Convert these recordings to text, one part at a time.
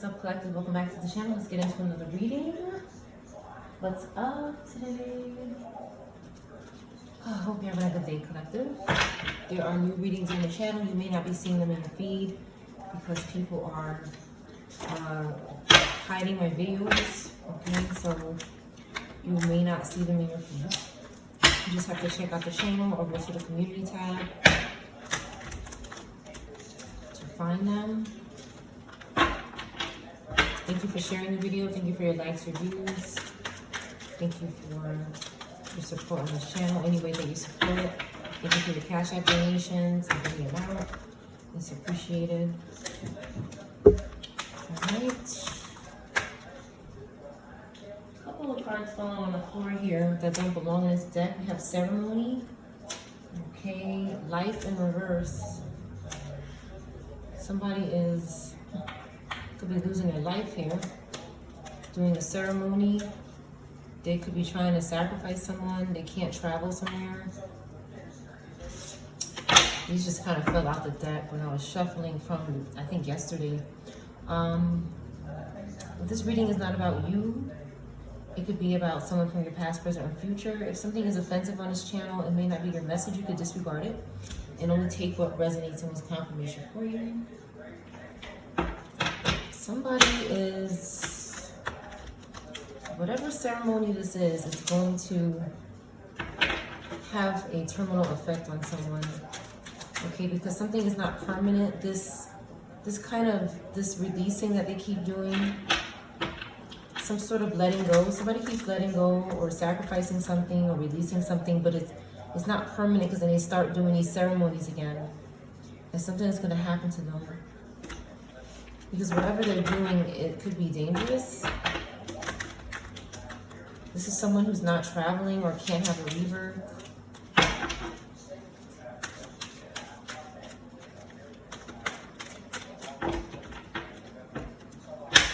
What's up, collective? Welcome back to the channel. Let's get into another reading. What's up today? I hope you're having a good day, collective. There are new readings on the channel. You may not be seeing them in the feed because people are hiding my videos. Okay, so you may not see them in your feed. You just have to check out the channel or go to the community tab to find them. Thank you for sharing the video. Thank you for your likes, reviews. Thank you for your support on this channel. Any way that you support it. Thank you for the Cash App donations and any amount. It's appreciated. Alright. A couple of cards falling on the floor here that don't belong in this deck. We have ceremony. Okay. Life in reverse. Somebody could be losing their life here, doing a ceremony. They could be trying to sacrifice someone. They can't travel somewhere. These just kind of fell out the deck when I was shuffling from, I think, yesterday. This reading is not about you. It could be about someone from your past, present, or future. If something is offensive on this channel, it may not be your message. You could disregard it and only take what resonates and was confirmation for you. Somebody is, whatever ceremony this is, it's going to have a terminal effect on someone. Okay, because something is not permanent. This releasing that they keep doing, some sort of letting go. Somebody keeps letting go or sacrificing something or releasing something, but it's not permanent because then they start doing these ceremonies again. And something is going to happen to them. Because whatever they're doing, it could be dangerous. This is someone who's not traveling or can't have a rebirth.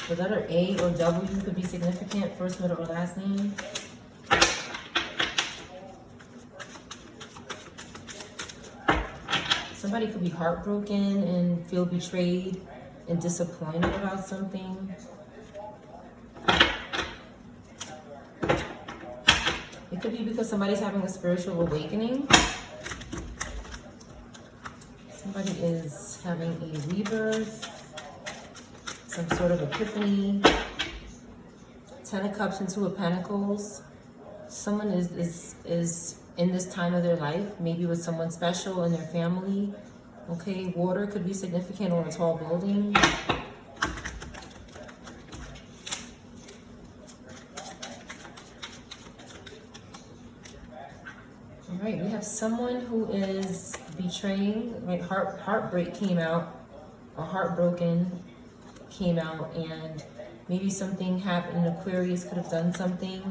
The letter A or W could be significant, first, middle, or last name. Somebody could be heartbroken and feel betrayed and disappointed about something. It could be because somebody's having a spiritual awakening. Somebody is having a rebirth, some sort of epiphany. 10 of Cups and 2 of Pentacles. Someone is in this time of their life, maybe with someone special in their family. Okay, water could be significant or a tall building. All right, we have someone who is betraying, right? Heartbreak came out, or heartbroken came out, and maybe something happened. Aquarius could have done something,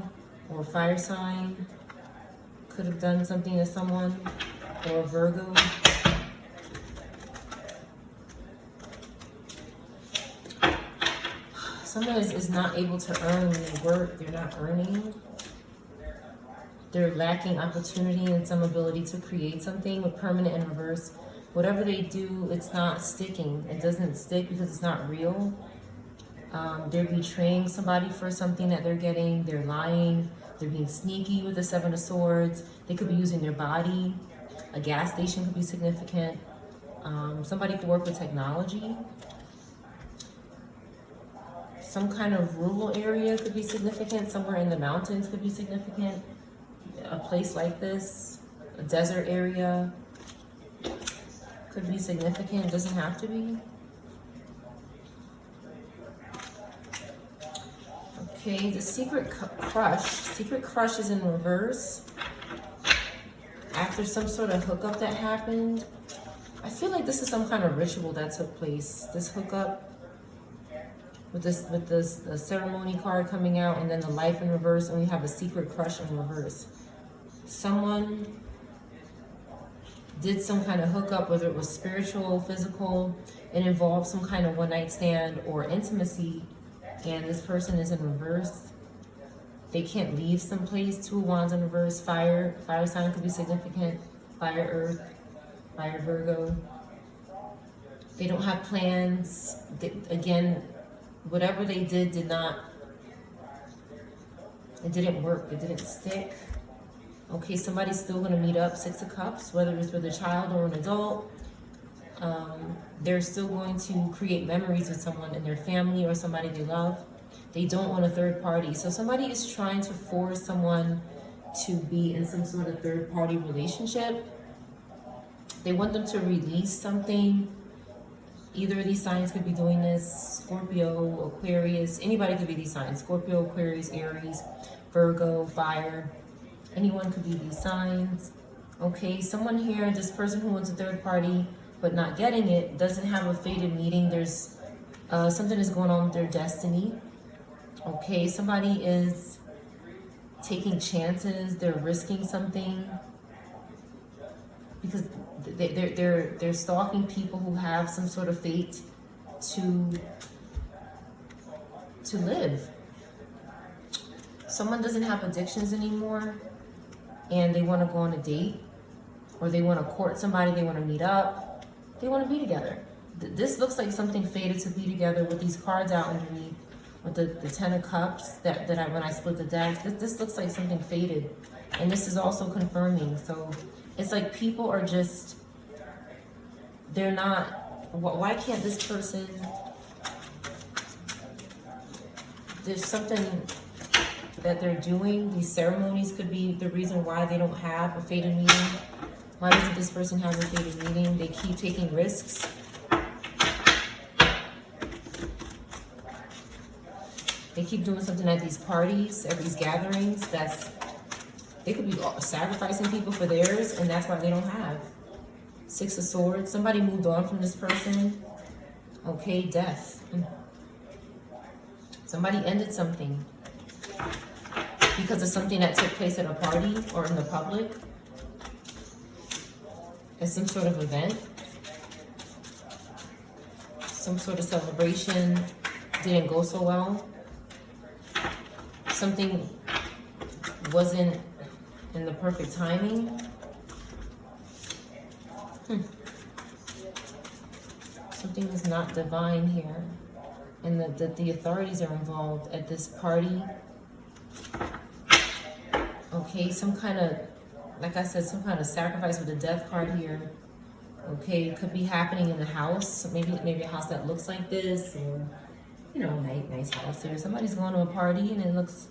or fire sign could have done something to someone, or Virgo. Someone is not able to earn their work. They're not earning. They're lacking opportunity and some ability to create something with permanent and reverse. Whatever they do, it's not sticking. It doesn't stick because it's not real. They're betraying somebody for something that they're getting. They're lying. They're being sneaky with the 7 of Swords. They could be using their body. A gas station could be significant. Somebody could work with technology. Some kind of rural area could be significant. Somewhere in the mountains could be significant. A place like this, a desert area, could be significant. It doesn't have to be. Okay, the secret crush. Secret crush is in reverse. After some sort of hookup that happened. I feel like this is some kind of ritual that took place. This hookup. With this ceremony card coming out, and then the life in reverse, and we have a secret crush in reverse. Someone did some kind of hookup, whether it was spiritual, physical. It involved some kind of one-night stand or intimacy, and this person is in reverse. They can't leave someplace. 2 of Wands in reverse. Fire sign could be significant. Fire Earth, Fire Virgo. They don't have plans. Again, whatever they did it didn't work, it didn't stick. Okay, somebody's still gonna meet up. Six of Cups, whether it's with a child or an adult. They're still going to create memories with someone in their family or somebody they love. They don't want a third party. So somebody is trying to force someone to be in some sort of third party relationship. They want them to release something. Either of these signs could be doing this. Scorpio, Aquarius, anybody could be these signs. Scorpio, Aquarius, Aries, Virgo, fire. Anyone could be these signs. Okay, someone here, this person who wants a third party but not getting it, doesn't have a fated meeting. There's something is going on with their destiny. Okay, somebody is taking chances. They're risking something because they're stalking people who have some sort of fate to live. Someone doesn't have addictions anymore and they want to go on a date, or they want to court somebody, they want to meet up, they want to be together. This looks like something fated to be together with these cards out underneath, with the Ten of Cups that when I split the deck. This looks like something fated, and this is also confirming. So it's like people are just, they're not, why can't this person, there's something that they're doing. These ceremonies could be the reason why they don't have a fated meeting. Why doesn't this person have a fated meeting? They keep taking risks. They keep doing something at these parties, at these gatherings. They could be sacrificing people for theirs, and that's why they don't have. Six of Swords. Somebody moved on from this person. Okay, death. Somebody ended something because of something that took place at a party or in the public. At some sort of event. Some sort of celebration didn't go so well. Something wasn't in the perfect timing. Something is not divine here. And the authorities are involved at this party. Okay, some kind of, like I said, some kind of sacrifice with a death card here. Okay, it could be happening in the house. Maybe a house that looks like this, or you know, nice house here. Somebody's going to a party and it looks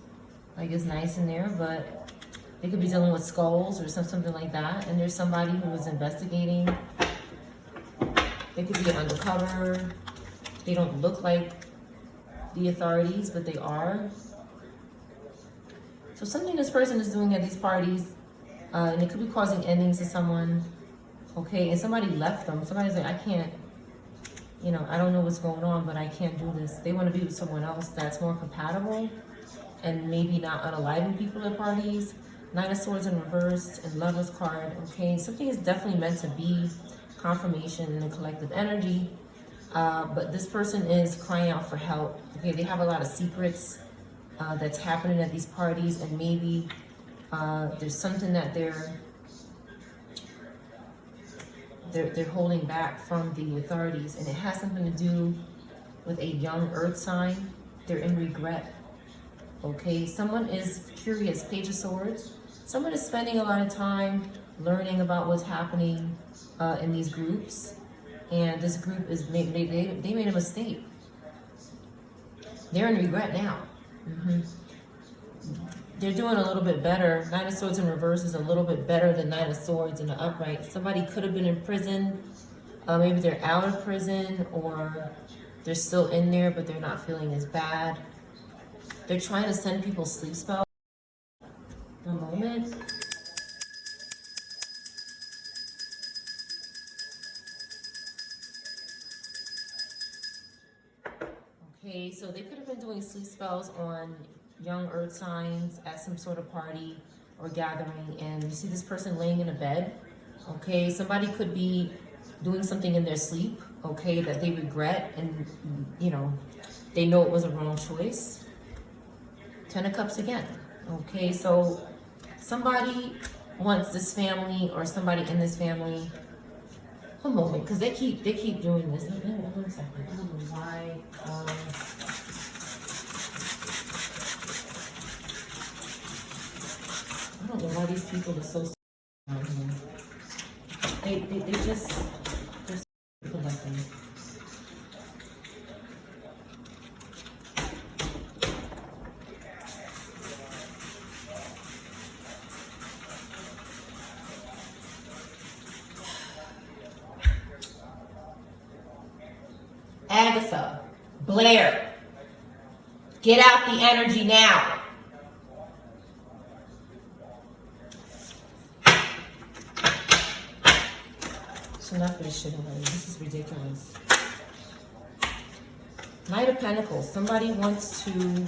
like it's nice in there, but they could be dealing with skulls or something like that. And there's somebody who is investigating. They could be undercover. They don't look like the authorities, but they are. So something this person is doing at these parties, and it could be causing endings to someone. Okay, and somebody left them. Somebody's like, I can't, you know, I don't know what's going on, but I can't do this. They want to be with someone else that's more compatible and maybe not unaliving people at parties. Nine of Swords in reverse and Lover's card. Okay, something is definitely meant to be confirmation in the collective energy. But this person is crying out for help. Okay, they have a lot of secrets that's happening at these parties, and maybe there's something that they're holding back from the authorities, and it has something to do with a young earth sign. They're in regret. Okay, someone is curious. Page of Swords. Someone is spending a lot of time learning about what's happening in these groups, and this group is they made a mistake. They're in regret now. They're doing a little bit better. Nine of Swords in reverse is a little bit better than Nine of Swords in the upright. Somebody could have been in prison. Maybe they're out of prison, or they're still in there, but they're not feeling as bad. They're trying to send people sleep spells. One moment. Okay, so they could have been doing sleep spells on young earth signs at some sort of party or gathering, and you see this person laying in a bed. Okay, somebody could be doing something in their sleep, okay, that they regret, and you know, they know it was a wrong choice. Ten of Cups again. Okay, so somebody wants this family, or somebody in this family. One moment, because they keep doing this. One second. I don't know why. people are so around here. They just, they're so collecting. Agatha, Blair, get out the energy now. It's enough of this shit already. This is ridiculous. Knight of Pentacles. Somebody wants to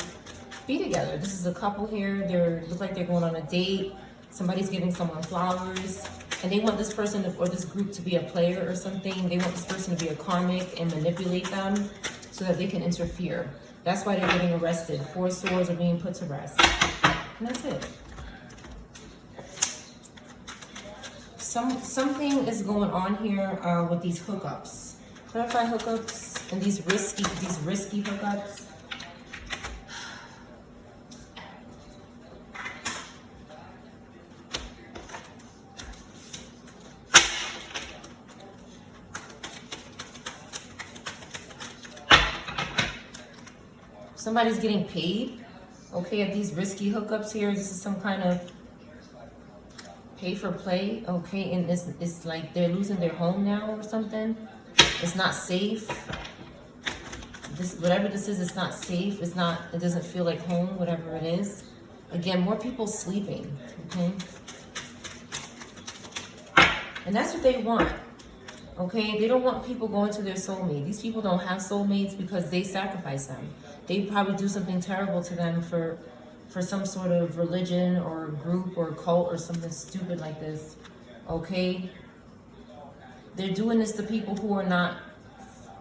be together. This is a couple here. They look like they're going on a date. Somebody's giving someone flowers. And they want this person or this group to be a player or something. They want this person to be a karmic and manipulate them so that they can interfere. That's why they're getting arrested. 4 swords are being put to rest. And that's it. Something is going on here with these hookups. Clarify hookups and these risky hookups. Somebody's getting paid, okay, at these risky hookups here. This is some kind of pay for play, okay, and it's like they're losing their home now or something. It's not safe. Whatever this is, it's not safe. It doesn't feel like home, whatever it is. Again, more people sleeping, okay? And that's what they want. Okay, they don't want people going to their soulmate. These people don't have soulmates because they sacrifice them. They probably do something terrible to them for some sort of religion or group or cult or something stupid like this. Okay, they're doing this to people who are not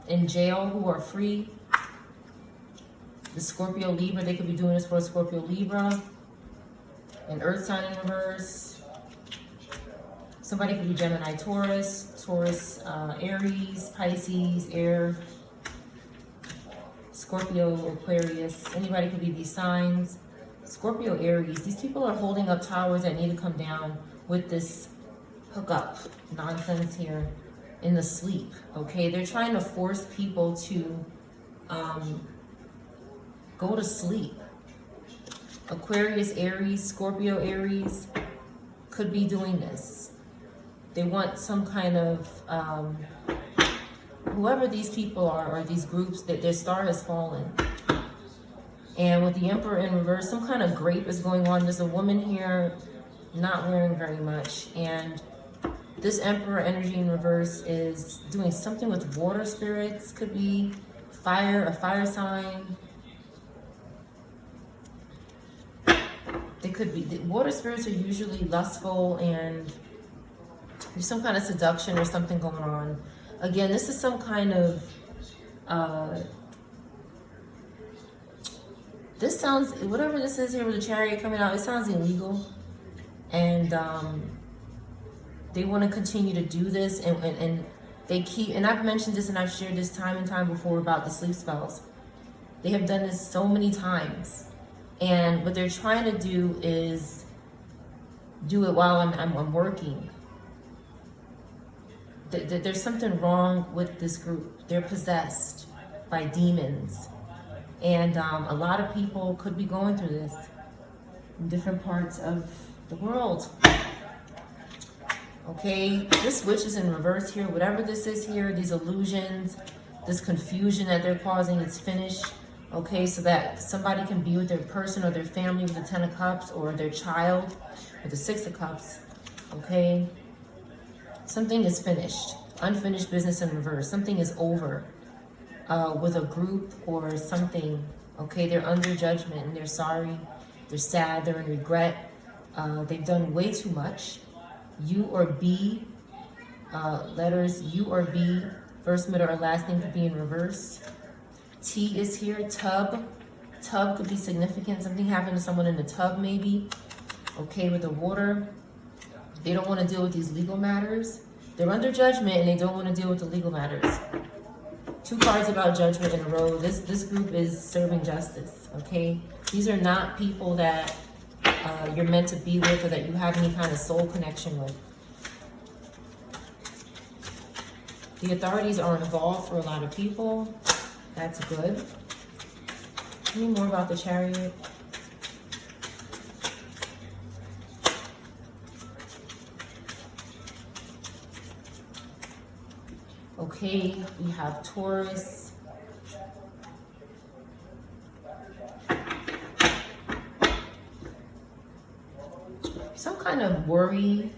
in jail, who are free. The Scorpio Libra, they could be doing this for a Scorpio Libra. An Earth sign in reverse. Somebody could be Gemini, Taurus, Aries, Pisces, Air, Scorpio, Aquarius. Anybody could be these signs. Scorpio, Aries. These people are holding up towers that need to come down with this hookup nonsense here in the sleep. Okay, they're trying to force people to go to sleep. Aquarius, Aries, Scorpio, Aries could be doing this. They want some kind of, whoever these people are, or these groups, that their star has fallen. And with the Emperor in reverse, some kind of grape is going on. There's a woman here not wearing very much. And this Emperor energy in reverse is doing something with water spirits. Could be fire, a fire sign. They could be, the water spirits are usually lustful, and there's some kind of seduction or something going on. Again, this is some kind of, this sounds, whatever this is here with the Chariot coming out, it sounds illegal. And they want to continue to do this, and they keep, and I've mentioned this and I've shared this time and time before about the sleep spells. They have done this so many times. And what they're trying to do is do it while I'm working. There's something wrong with this group. They're possessed by demons. And a lot of people could be going through this in different parts of the world. Okay, this witch is in reverse here. Whatever this is here, these illusions, this confusion that they're causing, it's finished. Okay, so that somebody can be with their person or their family with the 10 of Cups, or their child with the 6 of Cups. Okay, something is finished. Unfinished business in reverse. Something is over with a group or something. Okay, they're under judgment and they're sorry. They're sad. They're in regret. They've done way too much. U or B, letters U or B, first, middle, or last name could be in reverse. T is here, tub. Tub could be significant. Something happened to someone in the tub maybe. Okay, with the water. They don't want to deal with these legal matters. They're under judgment and they don't want to deal with the legal matters. 2 cards about judgment in a row. This group is serving justice, okay? These are not people that you're meant to be with, or that you have any kind of soul connection with. The authorities are involved for a lot of people. That's good. Tell me more about the Chariot. Okay, we have Taurus. Some kind of worry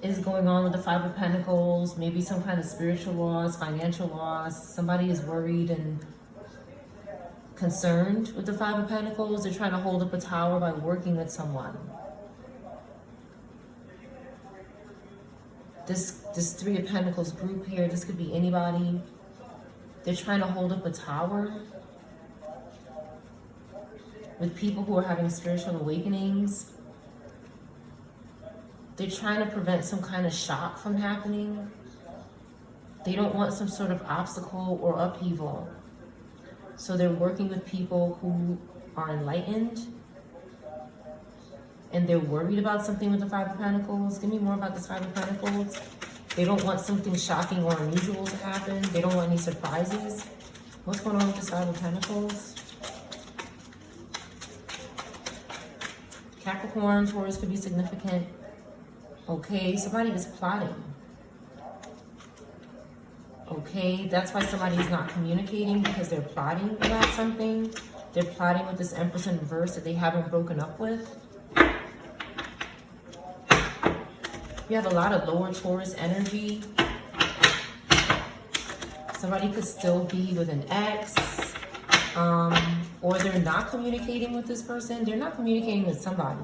is going on with the Five of Pentacles. Maybe some kind of spiritual loss, financial loss. Somebody is worried and concerned with the Five of Pentacles. They're trying to hold up a tower by working with someone. This Three of Pentacles group here, this could be anybody. They're trying to hold up a tower with people who are having spiritual awakenings. They're trying to prevent some kind of shock from happening. They don't want some sort of obstacle or upheaval. So they're working with people who are enlightened, and they're worried about something with the Five of Pentacles. Give me more about this Five of Pentacles. They don't want something shocking or unusual to happen. They don't want any surprises. What's going on with this Five of Pentacles? Capricorn, Taurus could be significant. Okay, somebody is plotting. Okay, that's why somebody is not communicating, because they're plotting about something. They're plotting with this Empress in reverse that they haven't broken up with. We have a lot of lower Taurus energy. Somebody could still be with an ex, or they're not communicating with this person. They're not communicating with somebody.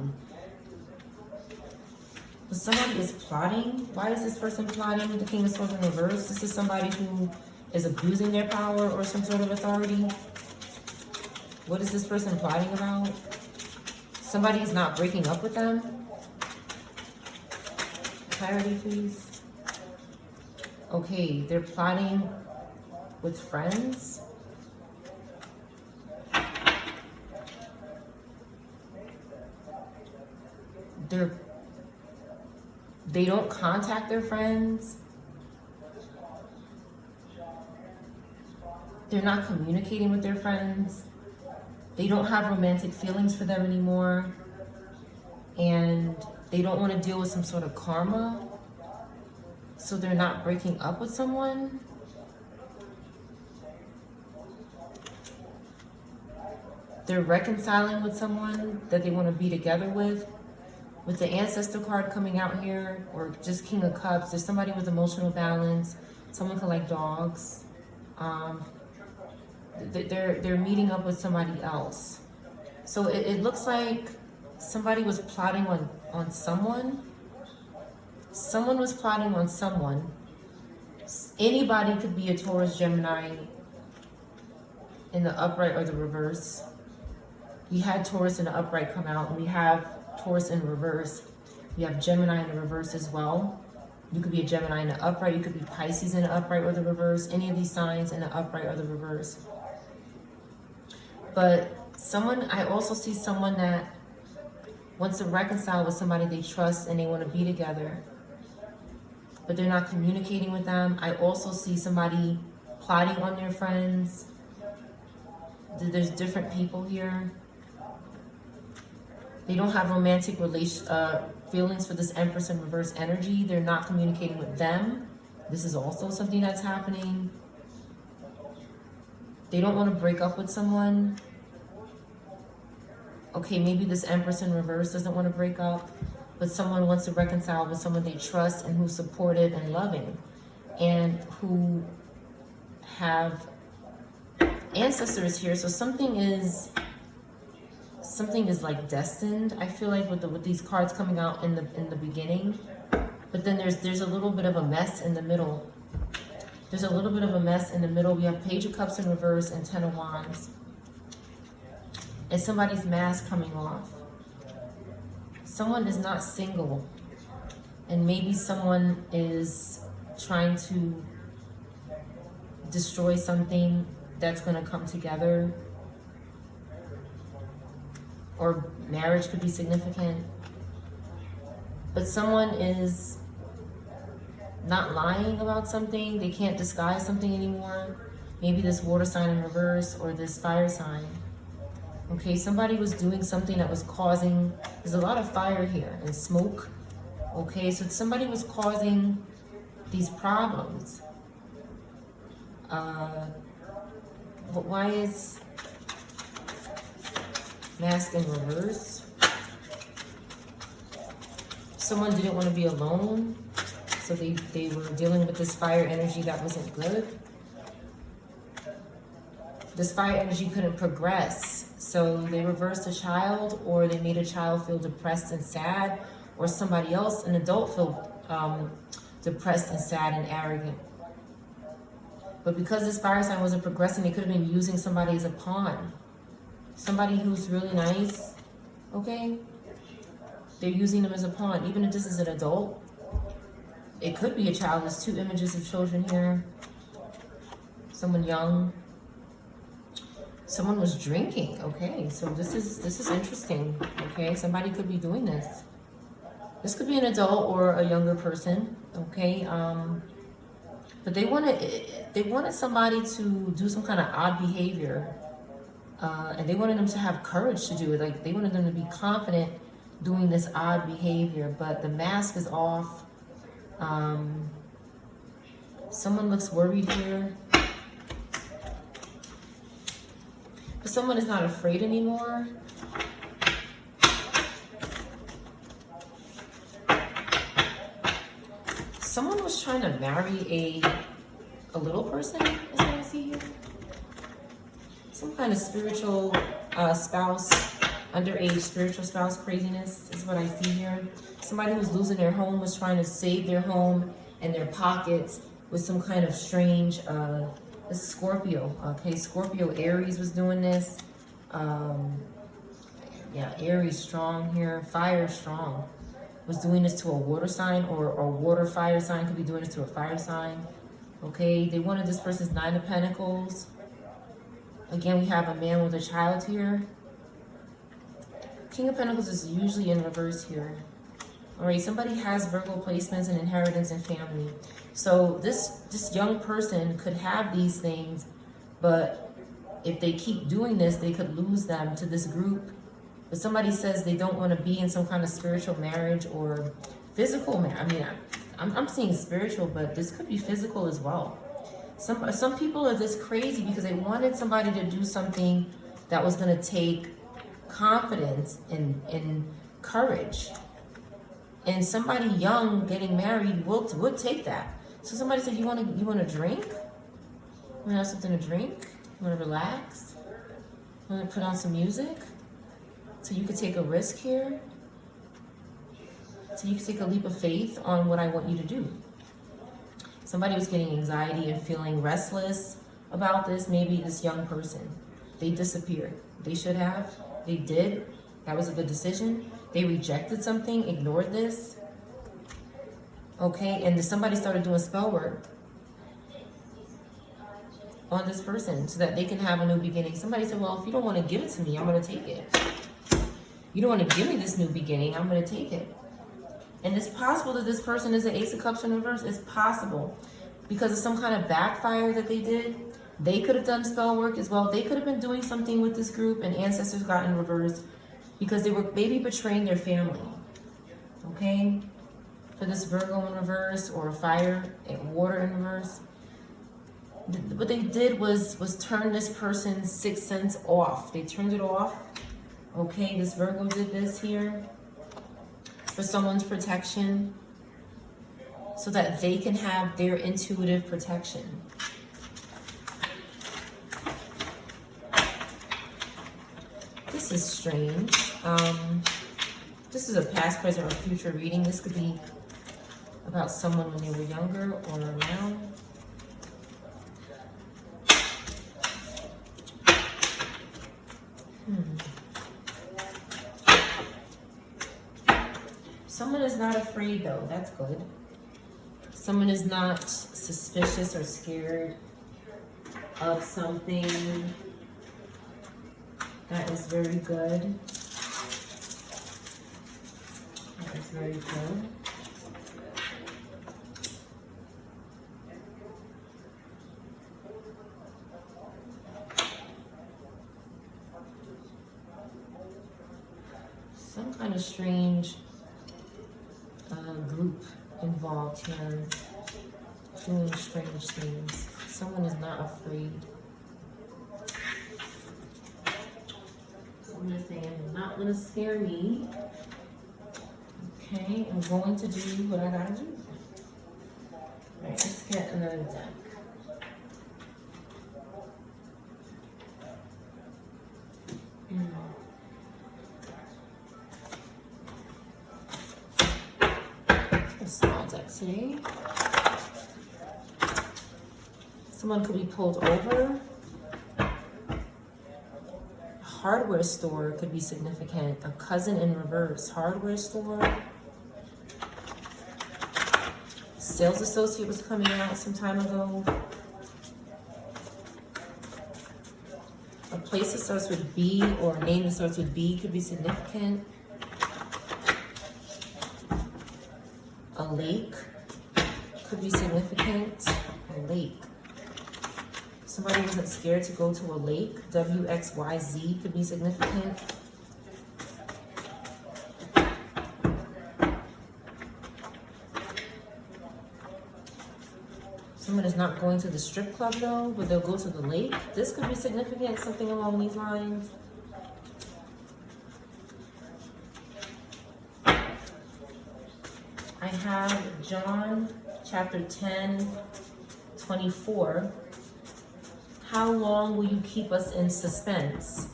But somebody is plotting. Why is this person plotting? The King of Swords in reverse. This is somebody who is abusing their power or some sort of authority. What is this person plotting about? Somebody is not breaking up with them. Clarity, please. Okay, they're plotting with friends. They don't contact their friends. They're not communicating with their friends. They don't have romantic feelings for them anymore. And they don't want to deal with some sort of karma. So they're not breaking up with someone. They're reconciling with someone that they want to be together with. With the Ancestor card coming out here, or just King of Cups, there's somebody with emotional balance. Someone could like dogs. They're meeting up with somebody else. So it looks like somebody was plotting on someone. Someone was plotting on someone. Anybody could be a Taurus, Gemini in the upright or the reverse. We had Taurus in the upright come out, and we have Taurus in reverse. We have Gemini in the reverse as well. You could be a Gemini in the upright. You could be Pisces in the upright or the reverse. Any of these signs in the upright or the reverse. But I also see someone that wants to reconcile with somebody they trust and they want to be together, but they're not communicating with them. I also see somebody plotting on their friends. There's different people here. They don't have romantic feelings for this Empress in reverse energy. They're not communicating with them. This is also something that's happening. They don't want to break up with someone. Okay, maybe this Empress in reverse doesn't want to break up, but someone wants to reconcile with someone they trust and who's supportive and loving, and who have ancestors here. So something is like destined. I feel like with these cards coming out in the beginning, but then there's a little bit of a mess in the middle. There's a little bit of a mess in the middle. We have Page of Cups in reverse and Ten of Wands. And somebody's mask coming off. Someone is not single. And maybe someone is trying to destroy something that's going to come together. or marriage could be significant. But someone is not lying about something. They can't disguise something anymore. Maybe this water sign in reverse or this fire sign. Okay, somebody was doing something that was causing, there's a lot of fire here and smoke. Okay, so somebody was causing these problems. But why is mask in reverse? Someone didn't want to be alone, so they were dealing with this fire energy that wasn't good. This fire energy couldn't progress, so they reversed a child, or they made a child feel depressed and sad, or somebody else, an adult, feel depressed and sad and arrogant. But because this fire sign wasn't progressing, they could have been using somebody as a pawn. Somebody who's really nice, okay? They're using them as a pawn. Even if this is an adult, it could be a child. There's two images of children here. Someone young. Someone was drinking, okay? So this is interesting, okay? Somebody could be doing this. This could be an adult or a younger person, okay? But they wanted somebody to do some kind of odd behavior, and they wanted them to have courage to do it. Like, they wanted them to be confident doing this odd behavior, but the mask is off. Someone looks worried here. But someone is not afraid anymore. Someone was trying to marry a little person, is what I see here. Some kind of spiritual spouse, underage spiritual spouse craziness is what I see here. Somebody who's losing their home was trying to save their home and their pockets with some kind of strange, this Scorpio, okay? Scorpio, Aries was doing this. Yeah, Aries strong here, fire strong. Was doing this to a water sign, or a water fire sign could be doing this to a fire sign. Okay, they wanted this person's Nine of Pentacles. Again, we have a man with a child here. King of Pentacles is usually in reverse here. All right, somebody has Virgo placements and inheritance and family. So this young person could have these things, but if they keep doing this, they could lose them to this group. But somebody says they don't want to be in some kind of spiritual marriage or physical marriage. I mean, I'm seeing spiritual, but this could be physical as well. Some people are this crazy because they wanted somebody to do something that was going to take confidence and courage. And somebody young getting married would take that. So somebody said, you want to drink? You want to have something to drink? You want to relax? You want to put on some music? So you could take a risk here. So you could take a leap of faith on what I want you to do. Somebody was getting anxiety and feeling restless about this. Maybe this young person. They disappeared. They should have. They did. That was a good decision. They rejected something, ignored this. Okay, and somebody started doing spell work on this person so that they can have a new beginning. Somebody said, well, if you don't want to give it to me, I'm going to take it. You don't want to give me this new beginning, I'm going to take it. And it's possible that this person is an Ace of Cups in reverse. It's possible. Because of some kind of backfire that they did. They could have done spell work as well. They could have been doing something with this group and ancestors got in reverse because they were maybe betraying their family. Okay? For this Virgo in reverse or fire and water in reverse. What they did was turn this person's sixth sense off. They turned it off. Okay, this Virgo did this here for someone's protection so that they can have their intuitive protection. This is strange. This is a past, present, or future reading. This could be about someone when they were younger or now. Someone is not afraid though, that's good. Someone is not suspicious or scared of something. That is very good. Very good. Some kind of strange group involved here doing strange things. Someone is not afraid. Someone is saying, "You're not going to scare me. Okay, I'm going to do what I gotta do." All right, let's get another deck. A small deck today. Someone could be pulled over. A hardware store could be significant. A cousin in reverse. Hardware store. Sales associate was coming out some time ago. A place that starts with B or a name that starts with B could be significant. A lake could be significant. A lake. Somebody wasn't scared to go to a lake. WXYZ could be significant. Someone is not going to the strip club though, but they'll go to the lake. This could be significant, something along these lines. I have John chapter 10, 24. How long will you keep us in suspense?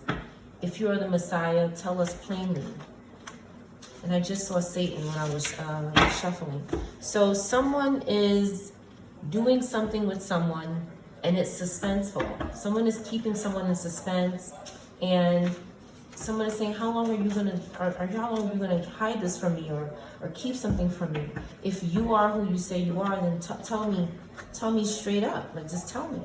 If you are the Messiah, tell us plainly. And I just saw Satan when I was shuffling. So someone is doing something with someone and it's suspenseful. Someone is keeping someone in suspense, and someone is saying, how long are you gonna hide this from me or keep something from me? If you are who you say you are, then tell me straight up. Like, just tell me.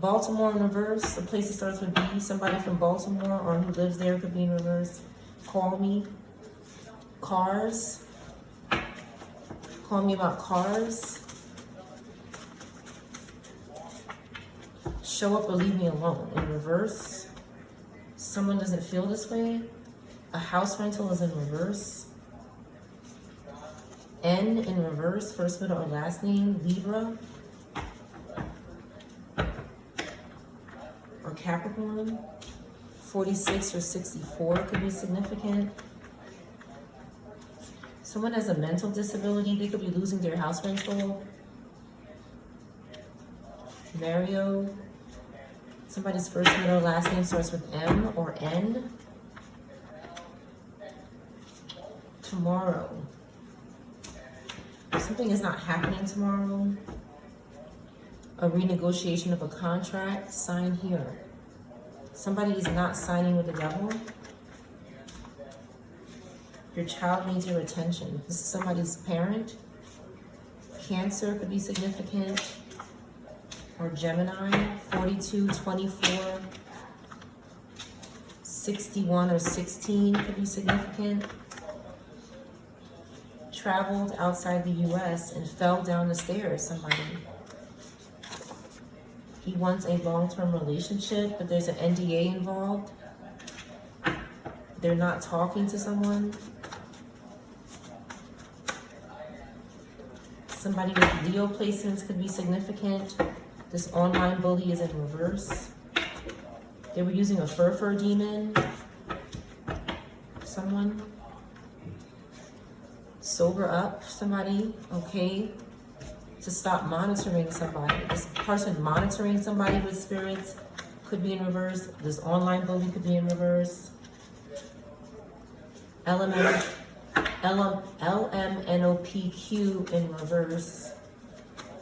Baltimore in reverse, a place that starts with B, somebody from Baltimore or who lives there could be in reverse. Call me. Cars. Call me about cars. Show up or leave me alone in reverse. Someone doesn't feel this way. A house rental is in reverse. N in reverse, first, middle, or last name. Libra. Or Capricorn. 46 or 64 could be significant. Someone has a mental disability. They could be losing their house rental. Mario. Somebody's first, middle, or last name starts with M or N. Tomorrow. Something is not happening tomorrow. A renegotiation of a contract, sign here. Somebody is not signing with the devil. Your child needs your attention. This is somebody's parent. Cancer could be significant. Or Gemini, 42, 24, 61 or 16 could be significant. Traveled outside the US and fell down the stairs, somebody. He wants a long-term relationship, but there's an NDA involved. They're not talking to someone. Somebody with Leo placements could be significant. This online bully is in reverse. They were using a fur demon. Someone. Sober up, somebody, okay? To stop monitoring somebody. This person monitoring somebody with spirits could be in reverse. This online bully could be in reverse. LMNOPQ in reverse.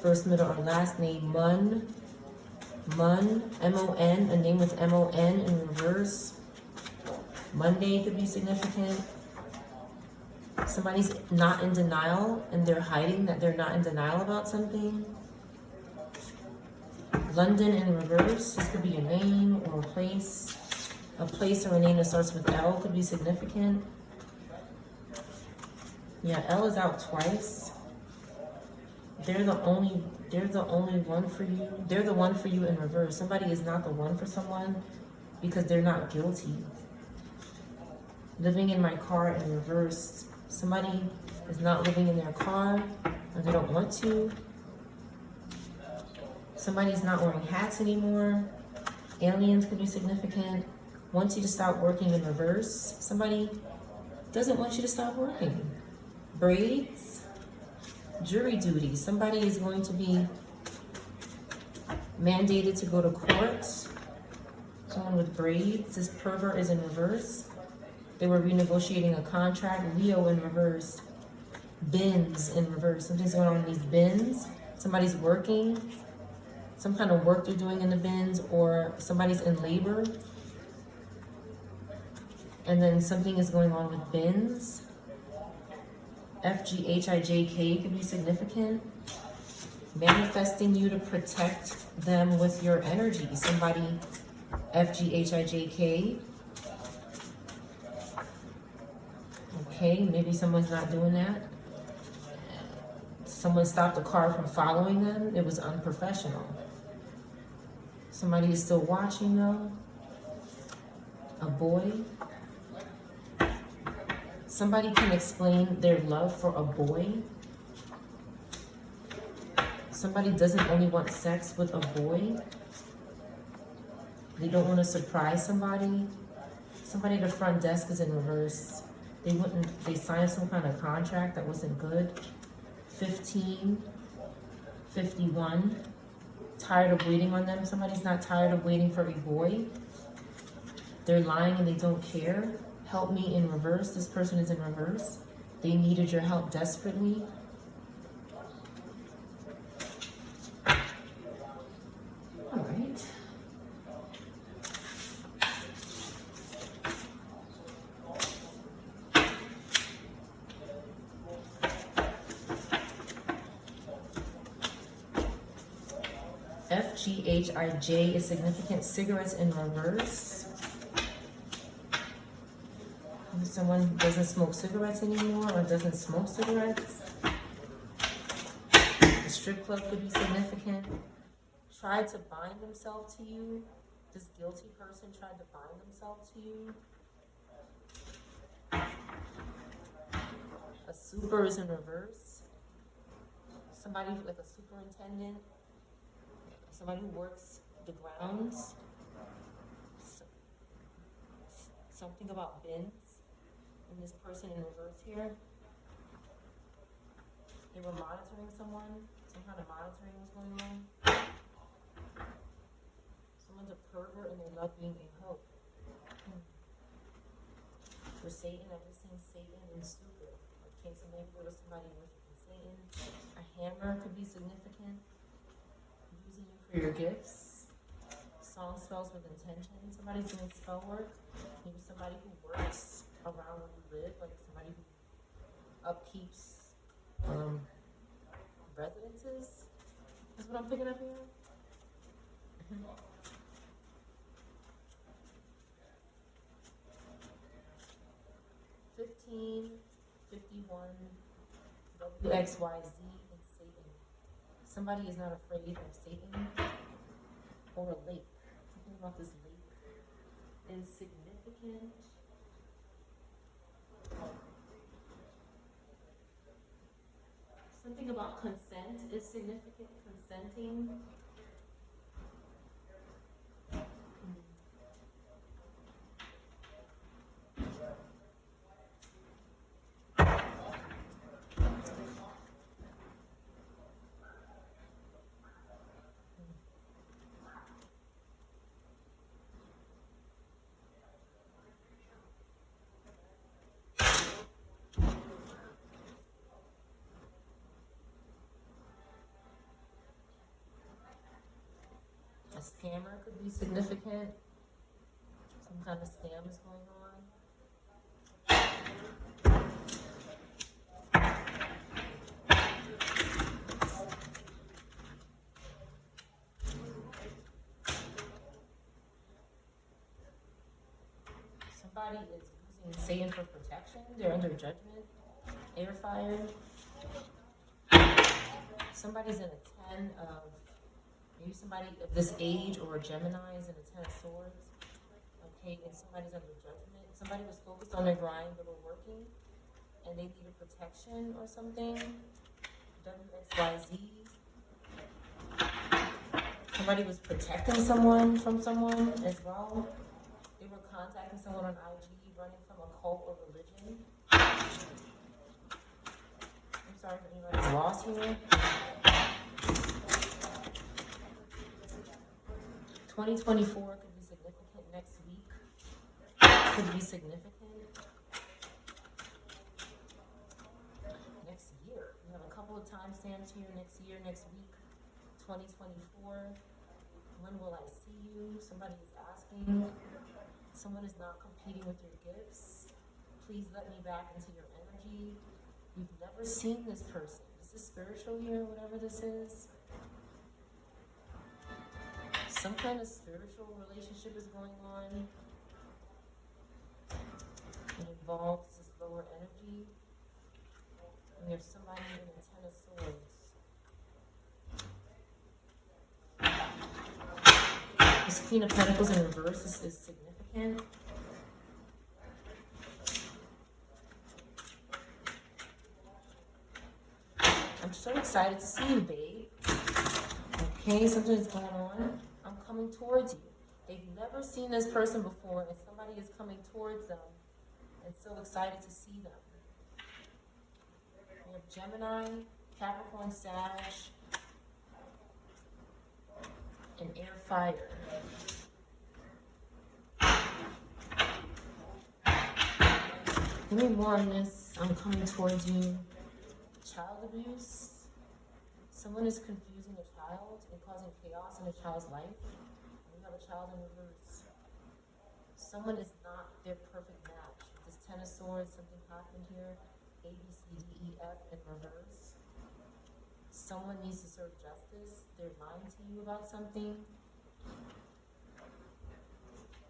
First, middle, or last name. Mun, M-O-N, a name with M-O-N in reverse. Monday could be significant. Somebody's not in denial and they're hiding that they're not in denial about something. London in reverse. This could be a name or a place. A place or a name that starts with L could be significant. Yeah, L is out twice. They're the only one for you. They're the one for you in reverse. Somebody is not the one for someone because they're not guilty. Living in my car in reverse. Somebody is not living in their car or they don't want to. Somebody's not wearing hats anymore. Aliens could be significant. Wants you to stop working in reverse. Somebody doesn't want you to stop working. Braids, jury duty. Somebody is going to be mandated to go to court. Someone with braids. This pervert is in reverse. They were renegotiating a contract. Leo in reverse. Bins in reverse. Something's going on in these bins. Somebody's working. Some kind of work they're doing in the bins, or somebody's in labor. And then something is going on with bins. FGHIJK could be significant. Manifesting you to protect them with your energy. Somebody, FGHIJK. Okay, maybe someone's not doing that. Someone stopped the car from following them. It was unprofessional. Somebody is still watching though. A boy. Somebody can explain their love for a boy. Somebody doesn't only want sex with a boy. They don't want to surprise somebody. Somebody at the front desk is in reverse. They signed some kind of contract that wasn't good. 15, 51. Tired of waiting on them. Somebody's not tired of waiting for a boy. They're lying and they don't care. Help me in reverse. This person is in reverse. They needed your help desperately. All right. FGHIJ is significant. Cigarettes in reverse. Someone doesn't smoke cigarettes anymore or doesn't smoke cigarettes. The strip club could be significant. Tried to bind themselves to you. This guilty person tried to bind themselves to you. A super is in reverse. Somebody like a superintendent. Somebody who works the grounds. Something about bins. And this person in reverse here. They were monitoring someone. Some kind of monitoring was going on. Someone's a pervert and they love being a hoe. For Satan, I just seen Satan and stupid. Okay, so maybe there was somebody worshiping Satan. A hammer could be significant. Using you for your gifts. Song spells with intention. Somebody's doing spell work. Maybe somebody who works around where you live, like somebody who upkeeps residences. That's what I'm picking up here. 15, 51, WXYZ, and Satan. Somebody is not afraid of Satan or a lake. Something about this lake is significant. Something about consent is significant. Consenting. A scammer could be significant. Some kind of scam is going on. Somebody is using Satan for protection. They're under judgment. air fire. Somebody's in a 10 of, maybe somebody of this age or a Gemini is in a 10 of swords. Okay, and somebody's under judgment. Somebody was focused on their grind, they were working, and they needed protection or something. WXYZ. Somebody was protecting someone from someone as well. They were contacting someone on IG, running from a cult or religion. I'm sorry if anybody's lost here. 2024 could be significant next week. Could be significant next year. We have a couple of timestamps here. Next year, next week, 2024. When will I see you? Somebody is asking. Someone is not competing with your gifts. Please let me back into your energy. You've never seen this person. This is spiritual here, whatever this is. Some kind of spiritual relationship is going on. It involves this lower energy. And there's somebody in the 10 of swords. This Queen of Pentacles in reverse is significant. I'm so excited to see you, babe. Okay, something's going on. I'm coming towards you. They've never seen this person before, and somebody is coming towards them and so excited to see them. We have Gemini, Capricorn, Sag, and air fire. Give me more on this. I'm coming towards you. Child abuse. Someone is confusing a child and causing chaos in a child's life. And we have a child in reverse. Someone is not their perfect match. With this 10 of swords, something happened here. A, B, C, D, E, F in reverse. Someone needs to serve justice. They're lying to you about something.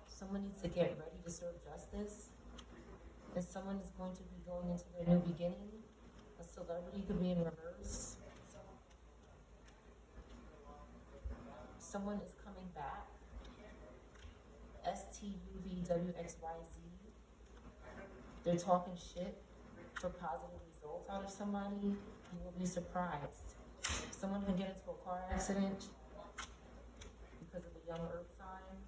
Someone needs to get ready to serve justice. And someone is going to be going into their new beginning. A celebrity could be in reverse. Someone is coming back. STUVWXYZ. They're talking shit for positive results out of somebody. You will be surprised. Someone can get into a car accident because of a young earth sign.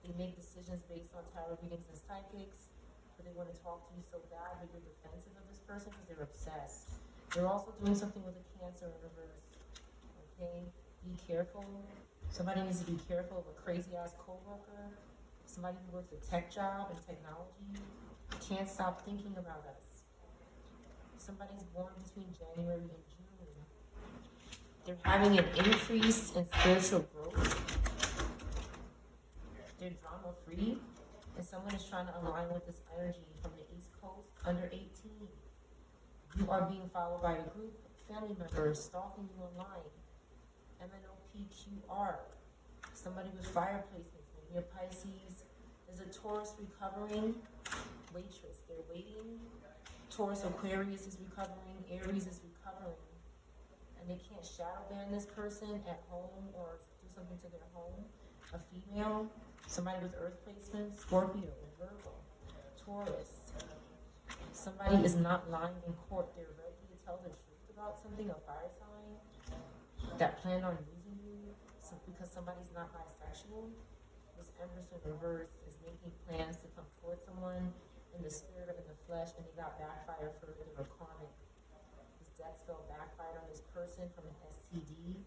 They make decisions based on tarot readings and psychics, but they want to talk to you so bad, but you're defensive of this person because they're obsessed. They're also doing something with a Cancer in reverse. Okay? Be careful. Somebody needs to be careful of a crazy-ass co-worker. Somebody who works a tech job and technology. Can't stop thinking about us. Somebody's born between January and June. They're having an increase in spiritual growth. They're drama-free. And someone is trying to align with this energy from the East Coast, under 18. You are being followed by a group of family members stalking you online. MNOPQR. Somebody with fire placements, maybe a Pisces. There's a Taurus recovering. Waitress, they're waiting. Taurus Aquarius is recovering. Aries is recovering. And they can't shadow ban this person at home or do something to their home. A female, somebody with earth placements, Scorpio, Virgo, Taurus. Somebody is not lying in court. They're ready to tell the truth about something, a fire sign that planned on using you because somebody's not bisexual. This Empress in reverse is making plans to come towards someone in the spirit or in the flesh, and they got backfired for it. They were karmic. This death spell backfired on this person from an STD.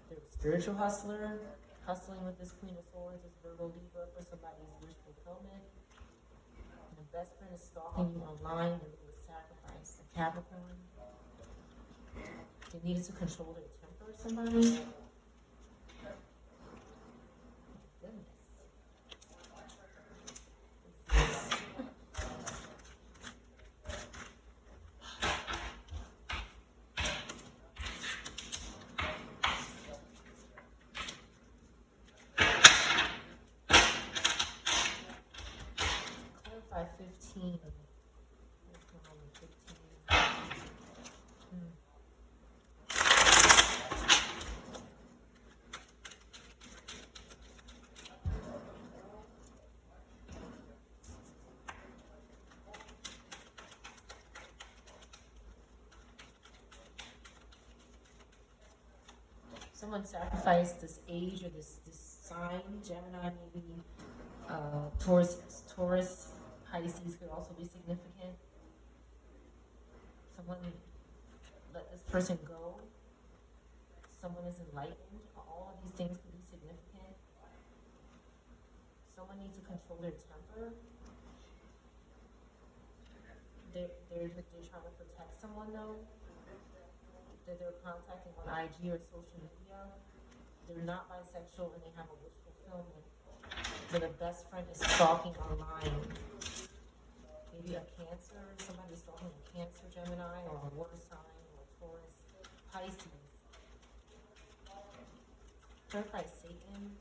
They're a spiritual hustler, hustling with this Queen of Swords, this Virgo Libra for somebody's wish fulfillment. And the best friend is stalking you online, and they were sacrificed. A Capricorn. They needed to control their temper, somebody. Goodness. 15. What's going on with 15? someone sacrificed this age or this sign, Gemini maybe, Taurus, Pisces could also be significant. Someone let this person go. Someone is enlightened. All of these things could be significant. Someone needs to control their temper. They're trying to protect someone though, that they're contacting on IG or social media. They're not bisexual and they have a wish fulfillment. But a best friend is stalking online. Maybe a Cancer, somebody's stalking a Cancer, Gemini, or a water sign, or a Taurus, Pisces. Clarify Satan.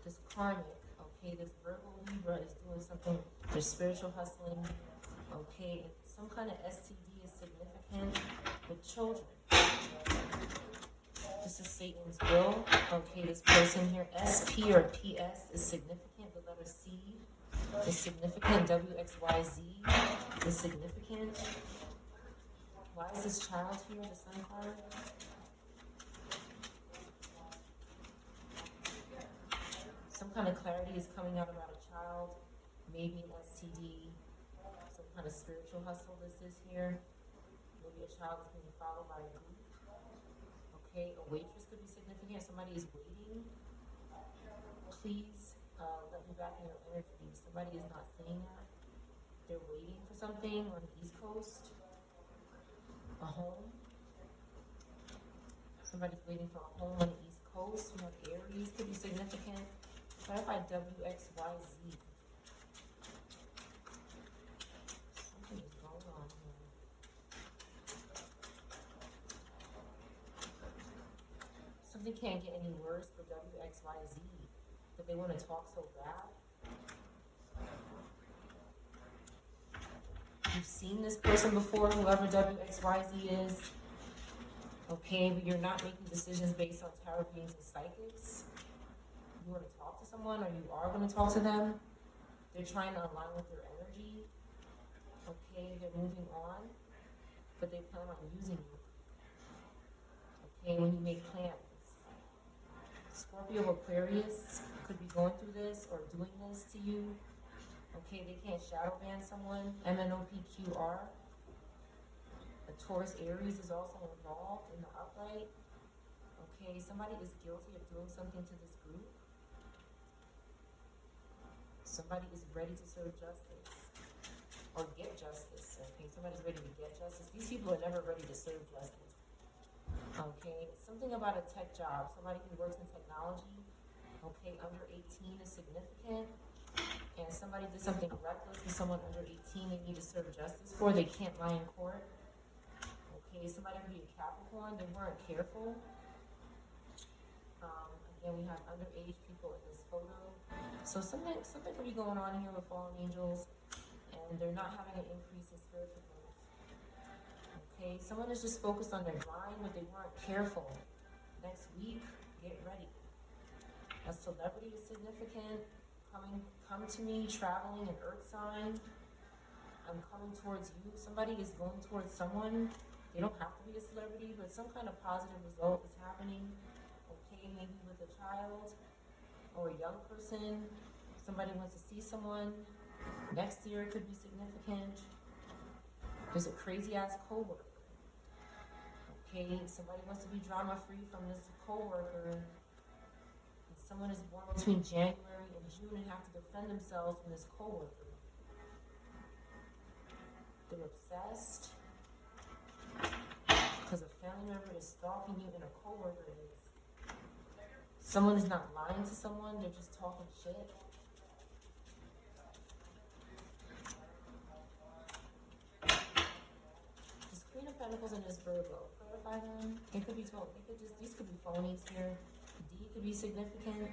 This karmic, okay, this Virgo Libra is doing something, there's spiritual hustling, okay, some kind of STD is significant with children. This is Satan's will, okay, this person here, SP or PS is significant, the letter C is significant, WXYZ is significant. Why is this child here, the Sun card? Some kind of clarity is coming out about a child, maybe an STD, some kind of spiritual hustle this is here. Maybe a child is being followed by a group. Okay, a waitress could be significant. Somebody is waiting. Please let me back in your energy. Somebody is not saying that. They're waiting for something on the East Coast. A home. Somebody's waiting for a home on the East Coast. You have Aries could be significant. Clarify WXYZ. Something is going on here. Something can't get any worse for WXYZ, but they want to talk so bad. You've seen this person before, whoever WXYZ is. Okay, but you're not making decisions based on tarot readings and psychics. You want to talk to someone, or you are going to talk to them. They're trying to align with your energy. Okay, they're moving on, but they plan on using you. Okay, when you make plans. Scorpio, Aquarius could be going through this or doing this to you. Okay, they can't shadow ban someone. MNOPQR. A Taurus, Aries is also involved in the upright. Okay, somebody is guilty of doing something to this group. Somebody is ready to serve justice or get justice. Okay, somebody's ready to get justice. These people are never ready to serve justice. Okay, something about a tech job. Somebody who works in technology. Okay, under 18 is significant. And somebody did something reckless with someone under 18 they need to serve justice for. They can't lie in court. Okay, somebody could be a Capricorn. They weren't careful. Again, we have underage people in this photo. So something could be going on here with fallen angels, and they're not having an increase in spiritual growth. Okay, someone is just focused on their grind, but they weren't careful. Next week, get ready. A celebrity is significant. Come to me, traveling, an earth sign. I'm coming towards you. Somebody is going towards someone. They don't have to be a celebrity, but some kind of positive result is happening. Okay, maybe with a child or a young person. Somebody wants to see someone. Next year it could be significant. There's a crazy ass coworker. Okay, somebody wants to be drama free from this coworker. And someone is born between January and June and have to defend themselves from this coworker. They're obsessed because a family member is stalking you and a coworker is. Someone is not lying to someone, they're just talking shit. This Queen of Pentacles and this Virgo, clarify them. It could be told, these could be phonies here. D could be significant.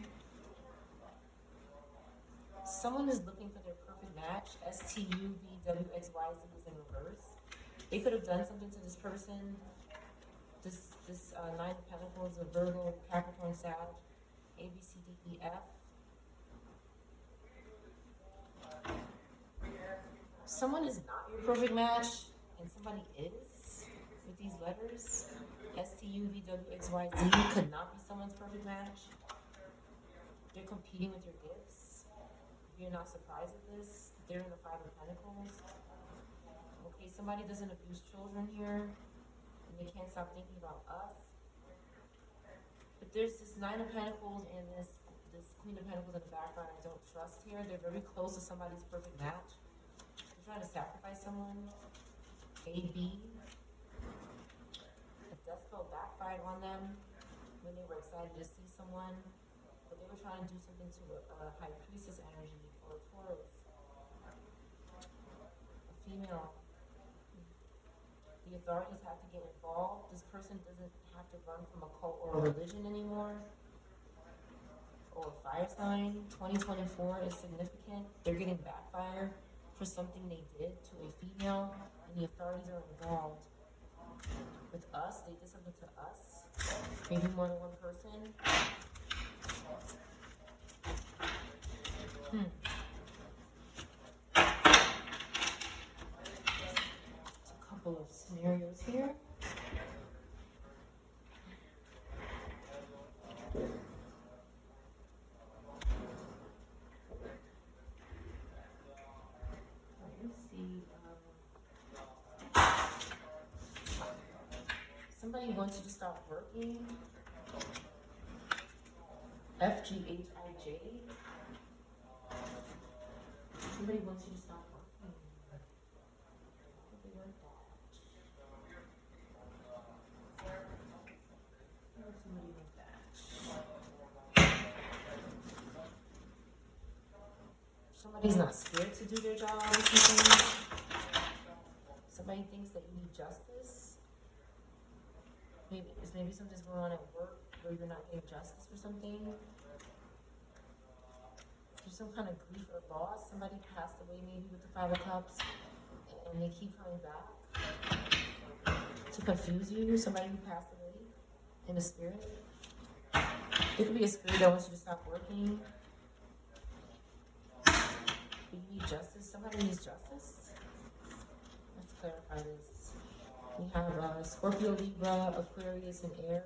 Someone is looking for their perfect match. STUVWXYZ is in reverse. They could have done something to this person. This Nine of Pentacles, a Virgo, Capricorn, Sag, A, B, C, D, E, F. Someone is not your perfect match, and somebody is with these letters. STUVWXYZ could not be someone's perfect match. They're competing with your gifts. If you're not surprised at this, they're in the Five of Pentacles. Okay, somebody doesn't abuse children here, and they can't stop thinking about us. But there's this Nine of Pentacles and this Queen of Pentacles in the background I don't trust here. They're very close to somebody's perfect match. They're trying to sacrifice someone. AB. A death spell backfired on them when they were excited to see someone. But they were trying to do something to a High Priestess energy or a Taurus. A female. The authorities have to get involved. This person doesn't have to run from a cult or a religion anymore. Or a fire sign. 2024 is significant. They're getting backfire for something they did to a female, and the authorities are involved. With us, they did something to us. Maybe more than one person. A couple of scenarios here. Let's see. Somebody wants you to stop working. FGHIJ. Somebody wants you to stop working. They want that. Somebody wants that. Somebody's not scared to do their job or something. Somebody thinks that you need justice. Maybe something's going on at work where you're not getting justice for something. There's some kind of grief or loss. Somebody passed away maybe with the Five of Cups, and they keep coming back to confuse you. Somebody who passed away in the spirit. It could be a spirit that wants you to stop working. But you need justice. Somebody needs justice. Let's clarify this. We have Scorpio, Libra, Aquarius, and Air.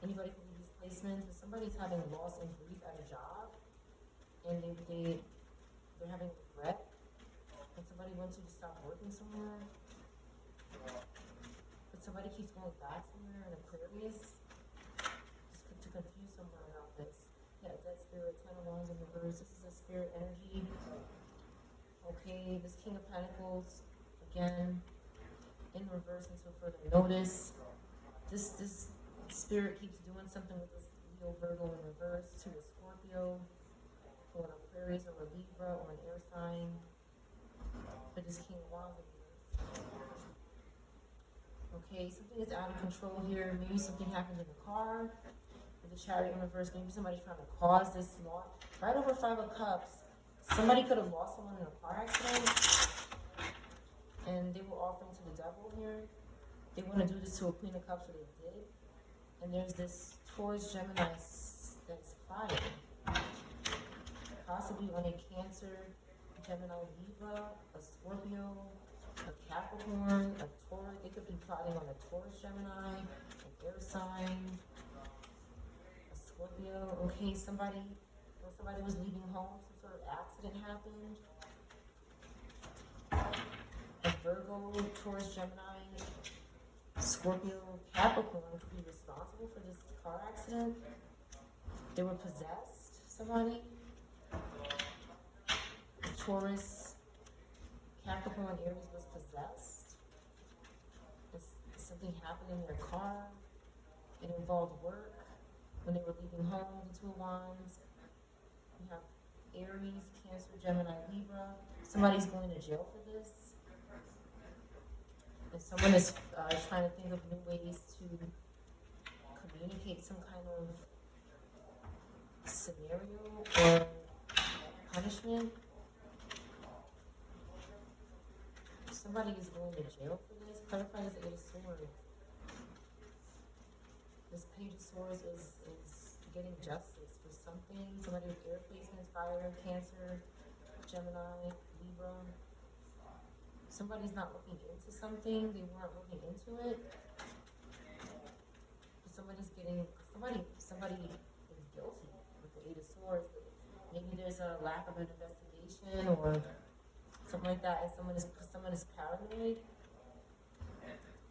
Anybody can do these placements. If somebody's having loss and grief at a job, and they're having regret, and somebody wants you to stop working somewhere, but somebody keeps going back somewhere in Aquarius, just to confuse someone about this. Yeah, that spirit, 10 of Wands in reverse. This is a spirit energy. Okay, this King of Pentacles, again, in reverse until further notice. This spirit keeps doing something with this Leo, Virgo in reverse to a Scorpio, or an Aquarius, or a Libra, or an air sign, for this King of Wands in reverse. Okay, something is out of control here. Maybe something happened in the car with the Chariot in reverse. Maybe somebody's trying to cause this loss. Right over Five of Cups, somebody could have lost someone in a car accident, and they were offering to the devil here. They want to do this to a Queen of Cups, so they did. And there's this Taurus Gemini that's flying. Possibly on a Cancer, Gemini, Libra, a Scorpio, a Capricorn, a Taurus. They could be plotting on a Taurus Gemini, an air sign, a Scorpio. Okay, when somebody was leaving home, some sort of accident happened. A Virgo, Taurus, Gemini, Scorpio, Capricorn could be responsible for this car accident. They were possessed, somebody. Taurus, Capricorn, Aries was possessed. Something happened in their car. It involved work. When they were leaving home, the Two of Wands. We have Aries, Cancer, Gemini, Libra. Somebody's going to jail for this. And someone is trying to think of new ways to communicate some kind of scenario or punishment. Somebody is going to jail for this. Clarify this Eight of Swords. This Page of Swords is getting justice for something. Somebody with air placements, fire, Cancer, Gemini, Libra. Somebody's not looking into something. They weren't looking into it. somebody is guilty with the Eight of Swords. Maybe there's a lack of an investigation or something like that, and someone is paranoid.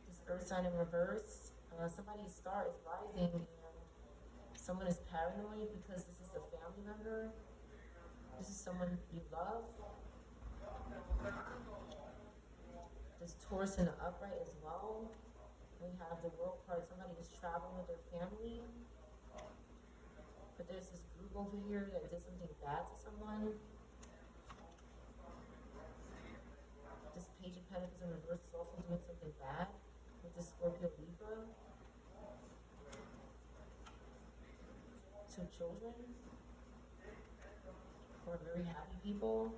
This Earth sign in reverse. Somebody's star is rising, and someone is paranoid because this is a family member. This is someone you love. This Taurus in the upright as well. We have the World card. Somebody is traveling with their family. But there's this group over here that did something bad to someone. This Page of Pentacles in reverse is also doing something bad with this Scorpio Libra. Two children who are very happy people.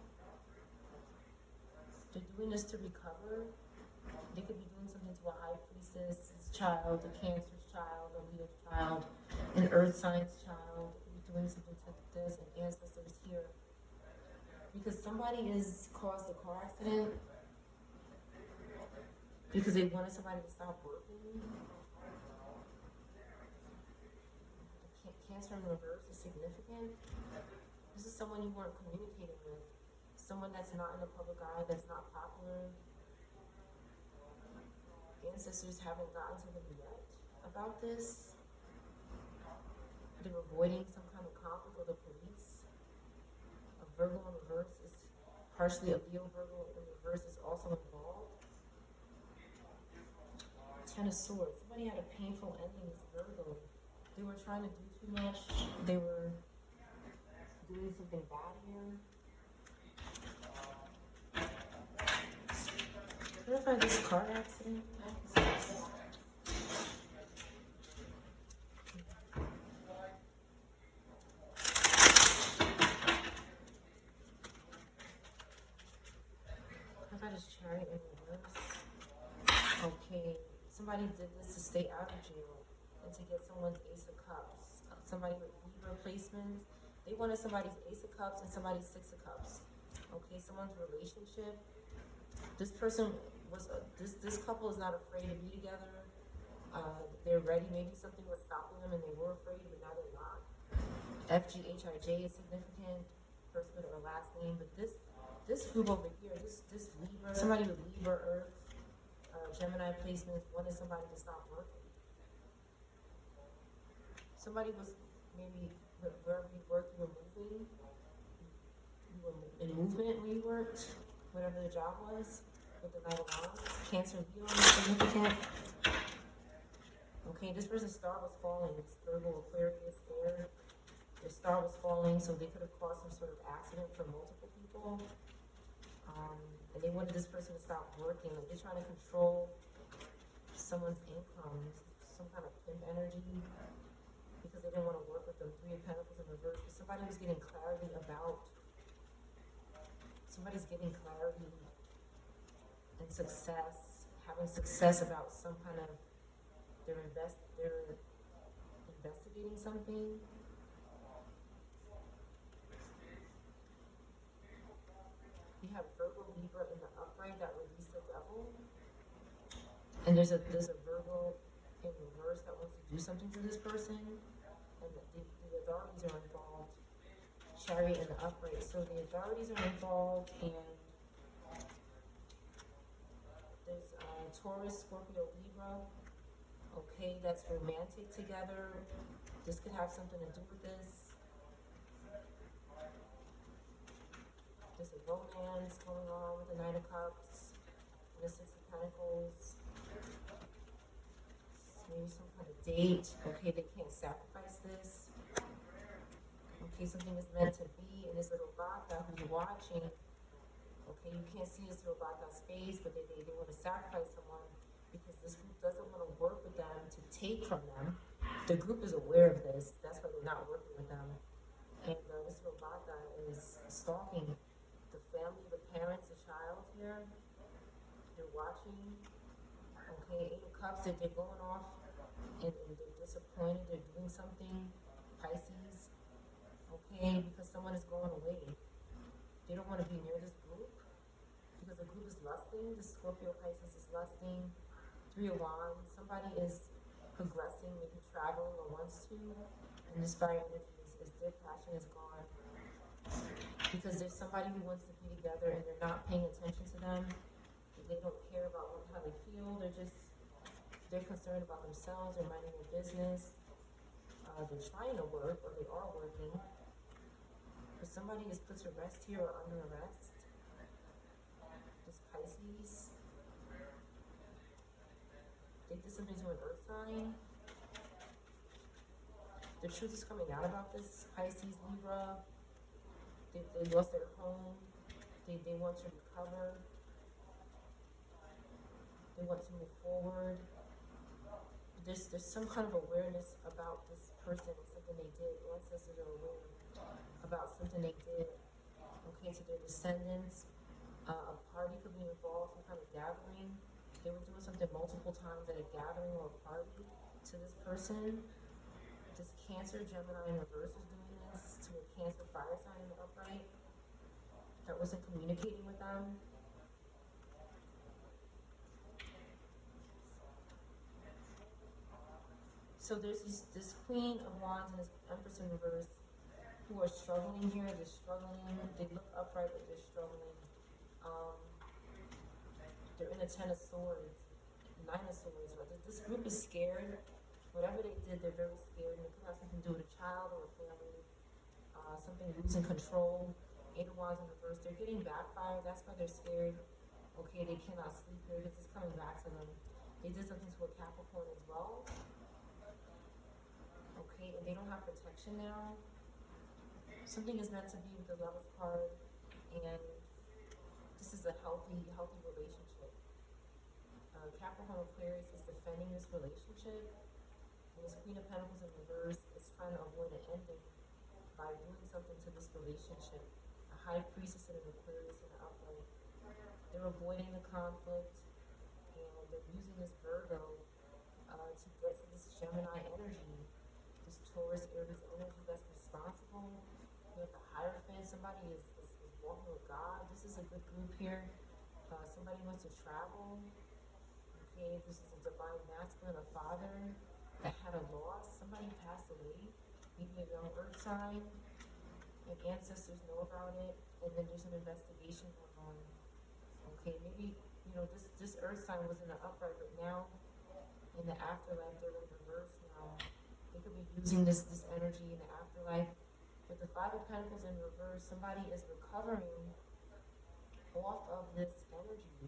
They're doing this to recover. They could be doing something to a high priestess' child, a Cancer's child, a Leo's child, an Earth signs child. They could be doing something to this, and ancestors here. Because somebody has caused a car accident because they wanted somebody to stop working. Cancer in reverse is significant. This is someone you weren't communicating with. Someone that's not in the public eye, that's not popular. Ancestors haven't gotten to them yet about this. They're avoiding some kind of conflict with the police. A Virgo in reverse is partially a Leo. Virgo in reverse is also involved. Ten of Swords. Somebody had a painful ending as Virgo. They were trying to do too much. They were doing something bad here. Verify this car accident. Verify this Chariot in reverse. Okay, somebody did this to stay out of jail and to get someone's Ace of Cups. Somebody with Libra placements. They wanted somebody's Ace of Cups and somebody's Six of Cups. Okay, someone's relationship. This person was, this couple is not afraid to be together. They're ready. Maybe something was stopping them and they were afraid, but now they're not. FGHIJ is significant, first middle or last name. But this group over here, this Libra, somebody with Libra, Earth, Gemini placements wanted somebody to stop working. Somebody was maybe wherever you worked, you were moving. You were in movement where you worked, whatever the job was, with the Knight of Wands. Cancer, Leo is significant. Okay, this person's star was falling. It's Virgo, Aquarius there. Their star was falling, so they could have caused some sort of accident for multiple people. And they wanted this person to stop working. Like they're trying to control someone's income, some kind of pimp energy, because they didn't want to work with them. Three of Pentacles in reverse. But somebody was getting clarity about, somebody's getting clarity and success, having success about some kind of, they're investigating something. You have Virgo, Libra in the upright that released the devil. And there's a Virgo in reverse that wants to do something to this person. And the authorities are involved. Chariot in the upright. So the authorities are involved, and there's Taurus, Scorpio, Libra. Okay, that's romantic together. This could have something to do with this. There's a romance going on with the Nine of Cups and the Six of Pentacles. Maybe some kind of date. Okay, they can't sacrifice this. Okay, something is meant to be, and this little Baka who's watching. Okay, you can't see this little Baka's face, but they want to sacrifice someone because this group doesn't want to work with them to take from them. The group is aware of this. That's why they're not working with them. And this little Baka is stalking the family, the parents, the child here. They're watching. Okay, Eight of Cups, they're going off and they're disappointed. They're doing something. Pisces. Okay, because someone is going away. They don't want to be near this group because the group is lusting. The Scorpio Pisces is lusting. Three of Wands. Somebody is progressing, maybe traveling or wants to. And this fire energy is their passion is gone. Because there's somebody who wants to be together and they're not paying attention to them. They don't care about how they feel. They're concerned about themselves. They're minding their business. They're trying to work or they are working. But somebody is put to rest here or under arrest. This Pisces. They did something to an earth sign. The truth is coming out about this Pisces, Libra. They lost their home. They want to recover. They want to move forward. There's some kind of awareness about this person and something they did. Ancestors are aware about something they did. Okay, to their descendants. A party could be involved, some kind of gathering. They were doing something multiple times at a gathering or a party to this person. This Cancer, Gemini in reverse is doing this to a Cancer fire sign in the upright that wasn't communicating with them. So there's this Queen of Wands and this Empress in reverse who are struggling here. They're struggling. They look upright, but they're struggling. They're in a Ten of Swords, Nine of Swords. This group is scared. Whatever they did, they're very scared. And it could have something to do with a child or a family. Something losing control. Eight of Wands in reverse. They're getting backfired. That's why they're scared. Okay, they cannot sleep here because it's coming back to them. They did something to a Capricorn as well. Okay, and they don't have protection now. Something is meant to be with the Lovers card, and this is a healthy relationship. Capricorn Aquarius is defending this relationship, and this Queen of Pentacles in reverse is trying to avoid an ending by doing something to this relationship. A High Priestess and an Aquarius in the upright. They're avoiding the conflict, and they're using this Virgo to get to this Gemini energy, this Taurus, Aries energy that's responsible. We have the Hierophant. Somebody is walking with God. This is a good group here. Somebody wants to travel. Okay, this is a divine masculine, a father that had a loss. Somebody passed away. Maybe a young earth sign. And ancestors know about it. And then there's an investigation going on. Okay, maybe, this earth sign was in the upright, but now in the afterlife, they're in reverse now. They could be using this energy in the afterlife. With the Five of Pentacles in reverse, somebody is recovering off of this energy.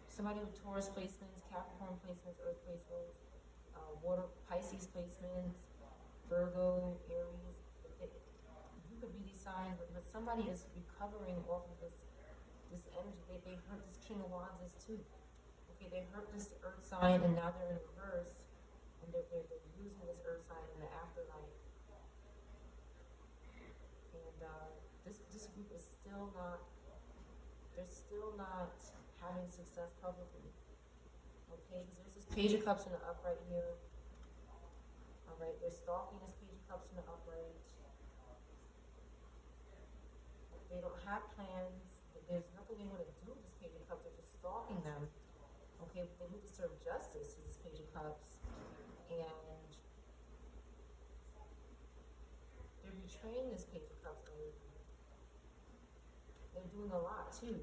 Somebody with Taurus placements, Capricorn placements, Earth placements, Water, Pisces placements, Virgo, Aries. You could be these signs, but somebody is recovering off of this energy. They hurt this King of Wands too. Okay, they hurt this Earth sign, and now they're in reverse, and they're using this Earth sign in the afterlife. And this group is still not. They're still not having success publicly. Okay, because there's this Page of Cups in the upright here. Alright, they're stalking this Page of Cups in the upright. They don't have plans. There's nothing they want to do with this Page of Cups. They're just stalking them. Okay, but they need to serve justice to this Page of Cups. And they're betraying this Page of Cups energy. They're doing a lot too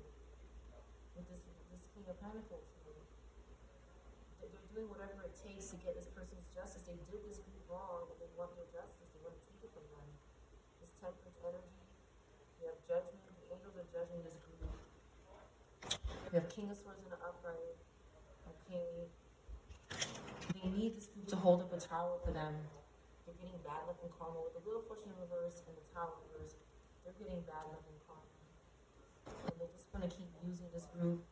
with this King of Pentacles. They're doing whatever it takes to get this person's justice. They did this group wrong, and they want their justice. They want to take it from them. This Temperance energy. We have Judgment. The angels are judging this group. We have King of Swords in the upright. Okay. They need this group to hold up a tower for them. They're getting bad luck and karma. With the Wheel of Fortune in reverse and the Tower in reverse, they're getting bad luck and karma. And they're just going to keep using this group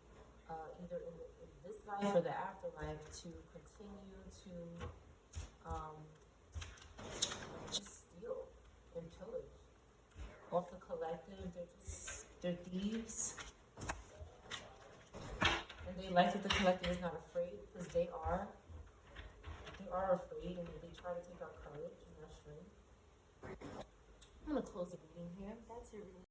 either in this life or the afterlife to continue to just steal and pillage off the collective. They're thieves. And they like that the collective is not afraid, because they are afraid, and they try to take our courage and our strength. I'm going to close the reading here. That's your reading.